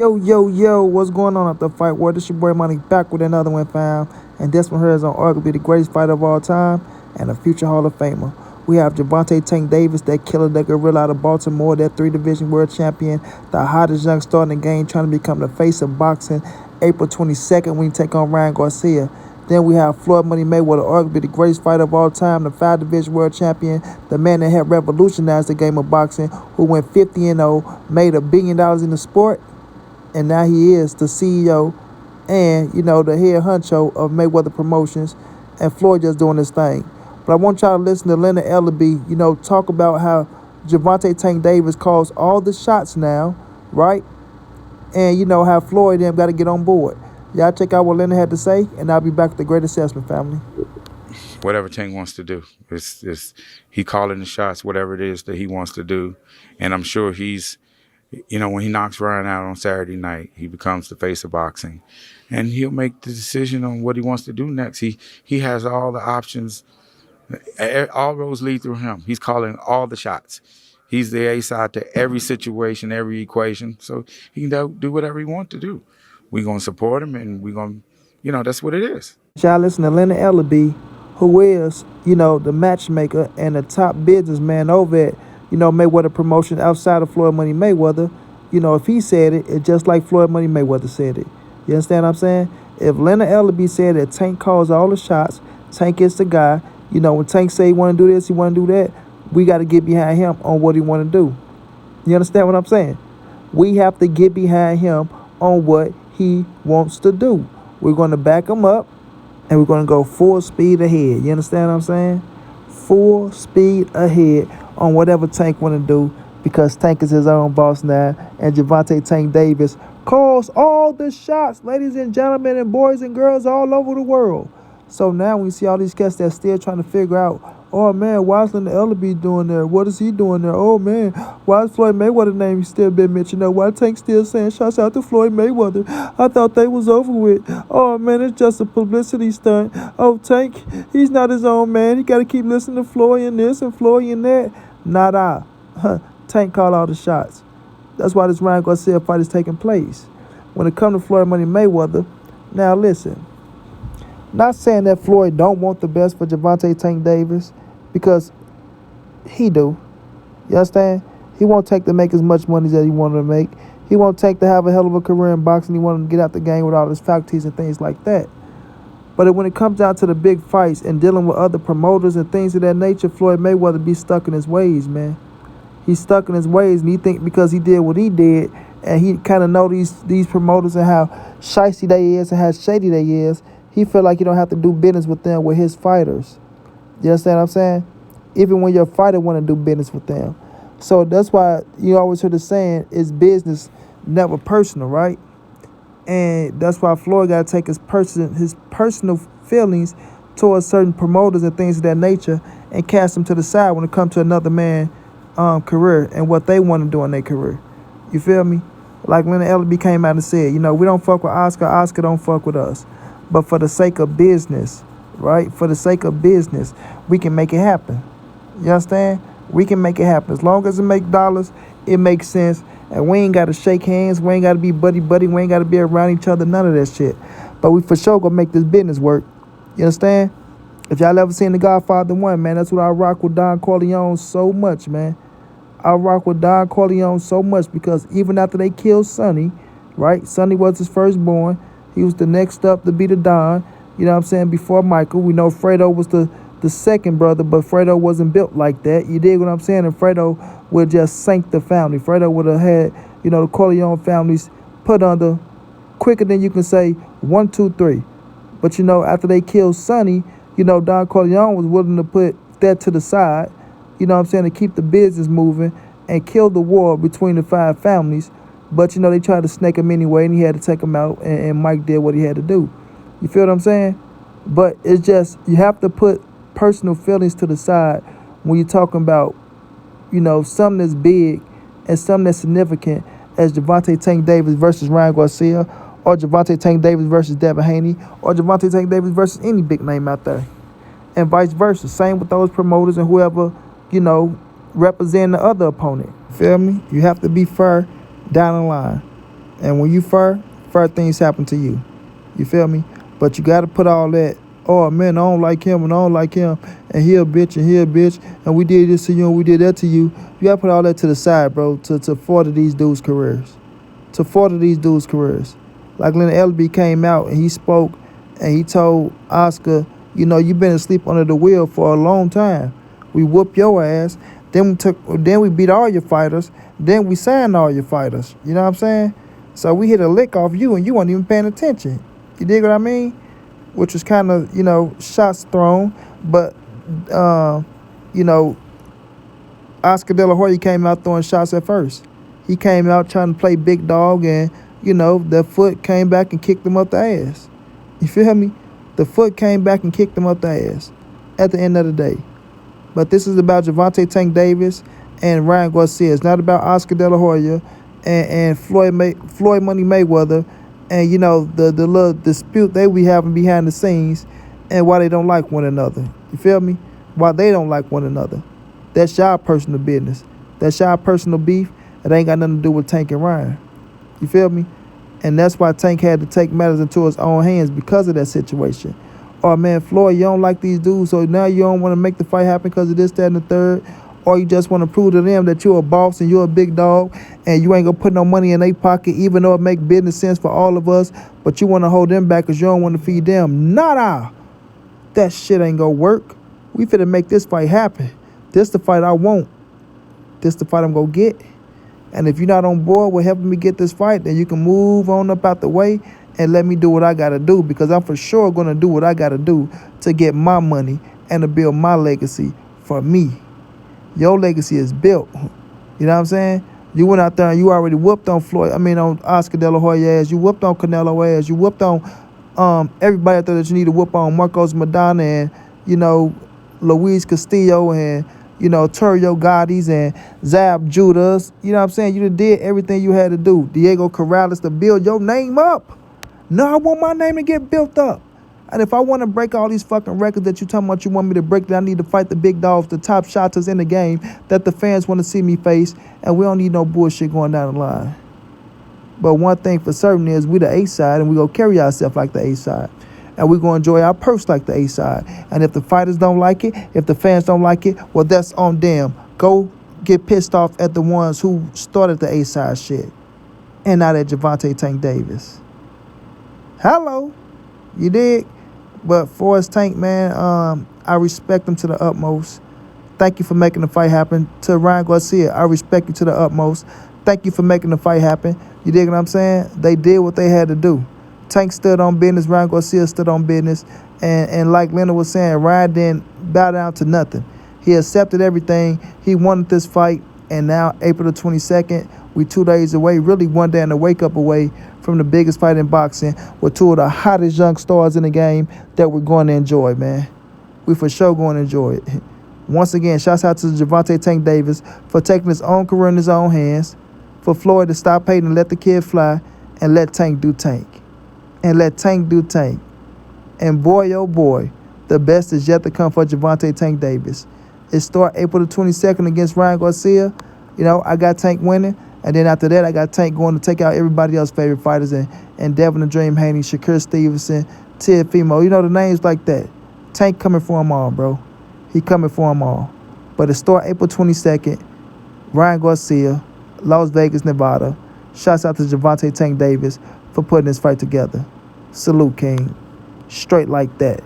Yo, yo, yo, what's going on at the fight world? This your boy Money back with another one, fam. And this one here is on arguably the greatest fighter of all time and a future Hall of Famer. We have Gervonta Tank Davis, that killer, that gorilla out of Baltimore, that three-division world champion, the hottest young star in the game, trying to become the face of boxing April 22nd when he take on Ryan Garcia. Then we have Floyd Money Mayweather, arguably the greatest fighter of all time, the five-division world champion, the man that helped revolutionize the game of boxing, who went 50-0, made $1 billion in the sport, and now he is the CEO and, the head honcho of Mayweather Promotions, and Floyd just doing his thing. But I want y'all to listen to Leonard Ellaby, talk about how Gervonta Tank Davis calls all the shots now, right? And, how Floyd them got to get on board. Y'all check out what Leonard had to say, and I'll be back with the great assessment, family. Whatever Tank wants to do, it's he calling the shots, whatever it is that he wants to do. And I'm sure he's, when he knocks Ryan out on Saturday night, he becomes the face of boxing, and he'll make the decision on what he wants to do next. He has all the options. All roads lead through him. He's calling all the shots. He's the A side to every situation, every equation. So he can do whatever he wants to do. We're gonna support him, and we're gonna, that's what it is. Y'all listen to Leonard Ellaby, who is, the matchmaker and the top businessman over at, Mayweather Promotions outside of Floyd Money Mayweather. If he said it, it's just like Floyd Money Mayweather said it. You understand what I'm saying? If Leonard Ellaby said that Tank calls all the shots, Tank is the guy, when Tank say he want to do this, he want to do that, we got to get behind him on what he want to do. You understand what I'm saying? We have to get behind him on what he wants to do. We're going to back him up, and we're going to go full speed ahead. You understand what I'm saying? Full speed ahead on whatever Tank want to do, because Tank is his own boss now, and Gervonta Tank Davis calls all the shots, ladies and gentlemen, and boys and girls all over the world. So now we see all these cats that still trying to figure out, oh man, why is Leonard Ellaby doing there? What is he doing there? Oh man, why is Floyd Mayweather's name still been mentioned there? Why Tank still saying shots out to Floyd Mayweather? I thought they was over with. Oh man, it's just a publicity stunt. Oh, Tank, he's not his own man. He got to keep listening to Floyd and this and Floyd and that. Not I. Tank called all the shots. That's why this Ryan Garcia fight is taking place. When it comes to Floyd Money Mayweather, now listen. Not saying that Floyd don't want the best for Gervonta Tank Davis, because he do. You understand? He won't take to make as much money as he wanted to make. He won't take to have a hell of a career in boxing. He wanted to get out the game with all his faculties and things like that. But when it comes down to the big fights and dealing with other promoters and things of that nature, Floyd Mayweather be stuck in his ways, man. He's stuck in his ways, and he think because he did what he did, and he kind of know these promoters and how shicey they is and how shady they is, he feel like you don't have to do business with them, with his fighters. You understand what I'm saying? Even when your fighter want to do business with them. So that's why you always hear the saying, it's business, never personal, right? And that's why Floyd got to take his personal feelings towards certain promoters and things of that nature and cast them to the side when it comes to another man's career and what they want to do in their career. You feel me? Like Leonard Ellaby came out and said, we don't fuck with Oscar. Oscar don't fuck with us. But for the sake of business, right? For the sake of business, we can make it happen. You understand? We can make it happen. As long as it make dollars, it makes sense. And we ain't got to shake hands. We ain't got to be buddy-buddy. We ain't got to be around each other. None of that shit. But we for sure gonna make this business work. You understand? If y'all ever seen The Godfather 1, man, that's what I rock with Don Corleone so much, man. I rock with Don Corleone so much because even after they killed Sonny, right? Sonny was his firstborn. He was the next up to be the Don. You know what I'm saying? Before Michael. We know Fredo was the second brother, but Fredo wasn't built like that. You dig what I'm saying? And Fredo would just sink the family. Fredo would have had, the Corleone families put under quicker than you can say 1, 2, 3. But, after they killed Sonny, Don Corleone was willing to put that to the side, to keep the business moving and kill the war between the 5 families. But, they tried to snake him anyway, and he had to take him out, and Mike did what he had to do. You feel what I'm saying? But it's just, you have to put personal feelings to the side when you're talking about, something that's big and something that's significant as Gervonta Tank Davis versus Ryan Garcia, or Gervonta Tank Davis versus Devin Haney, or Gervonta Tank Davis versus any big name out there. And vice versa. Same with those promoters and whoever, representing the other opponent. Feel me? You have to be fair down the line. And when you fair things happen to you. You feel me? But you got to put all that, oh man, I don't like him and I don't like him, and he a bitch and he a bitch, and we did this to you and we did that to you. You got to put all that to the side, bro, to further these dudes' careers. To further these dudes' careers. Like Leonard LB came out and he spoke and he told Oscar, you know, you've been asleep under the wheel for a long time. We whooped your ass. Then we beat all your fighters. Then we signed all your fighters. You know what I'm saying? So we hit a lick off you and you weren't even paying attention. You dig what I mean? Which was kind of, you know, shots thrown. But, you know, Oscar De La Hoya came out throwing shots at first. He came out trying to play big dog and, you know, the foot came back and kicked him up the ass. You feel me? The foot came back and kicked him up the ass at the end of the day. But this is about Gervonta Tank Davis and Ryan Garcia. It's not about Oscar De La Hoya and Floyd Money Mayweather and, you know, the little dispute they be having behind the scenes and why they don't like one another. You feel me? Why they don't like one another. That's y'all personal business. That's y'all personal beef. It ain't got nothing to do with Tank and Ryan. You feel me? And that's why Tank had to take matters into his own hands because of that situation. Or, man, Floyd, you don't like these dudes, so now you don't want to make the fight happen because of this, that, and the third. Or you just want to prove to them that you're a boss and you're a big dog and you ain't going to put no money in their pocket even though it make business sense for all of us, but you want to hold them back because you don't want to feed them. Nada! That shit ain't going to work. We finna make this fight happen. This the fight I want. This the fight I'm going to get. And if you're not on board with helping me get this fight, then you can move on up out the way and let me do what I got to do, because I'm for sure going to do what I got to do to get my money and to build my legacy for me. Your legacy is built. You know what I'm saying? You went out there and you already whooped on on Oscar De La Hoya ass. You whooped on Canelo ass. You whooped on everybody out there that you need to whoop on. Marcos Madonna and, you know, Luis Castillo and, you know, Turio Gottis and Zab Judas. You know what I'm saying? You did everything you had to do. Diego Corrales to build your name up. No, I want my name to get built up. And if I want to break all these fucking records that you talking about you want me to break, then I need to fight the big dogs, the top shotters in the game that the fans want to see me face. And we don't need no bullshit going down the line. But one thing for certain is we the A side and we gonna carry ourselves like the A side. And we're going to enjoy our purse like the A side. And if the fighters don't like it, if the fans don't like it, well, that's on them. Go get pissed off at the ones who started the A side shit. And not at Gervonta Tank Davis. Hello. You dig? But for us, Tank, man, I respect him to the utmost. Thank you for making the fight happen. To Ryan Garcia, I respect you to the utmost. Thank you for making the fight happen. You dig what I'm saying? They did what they had to do. Tank stood on business. Ryan Garcia stood on business. And like Leonard was saying, Ryan didn't bow down to nothing. He accepted everything. He wanted this fight. And now, April the 22nd, we 2 days away, really 1 day and a wake-up away from the biggest fight in boxing with two of the hottest young stars in the game that we're going to enjoy, man. We for sure going to enjoy it. Once again, shouts out to Gervonta Tank Davis for taking his own career in his own hands, for Floyd to stop hating and let the kid fly, and let Tank do Tank. And let Tank do Tank. And boy, oh boy, the best is yet to come for Gervonta Tank Davis. It starts April the 22nd against Ryan Garcia. You know, I got Tank winning. And then after that, I got Tank going to take out everybody else's favorite fighters and Devin the Dream Haney, Shakur Stevenson, Ted Fimo. You know, the names like that. Tank coming for them all, bro. He coming for them all. But it starts April 22nd. Ryan Garcia, Las Vegas, Nevada. Shouts out to Gervonta Tank Davis for putting this fight together. Salute, King. Straight like that.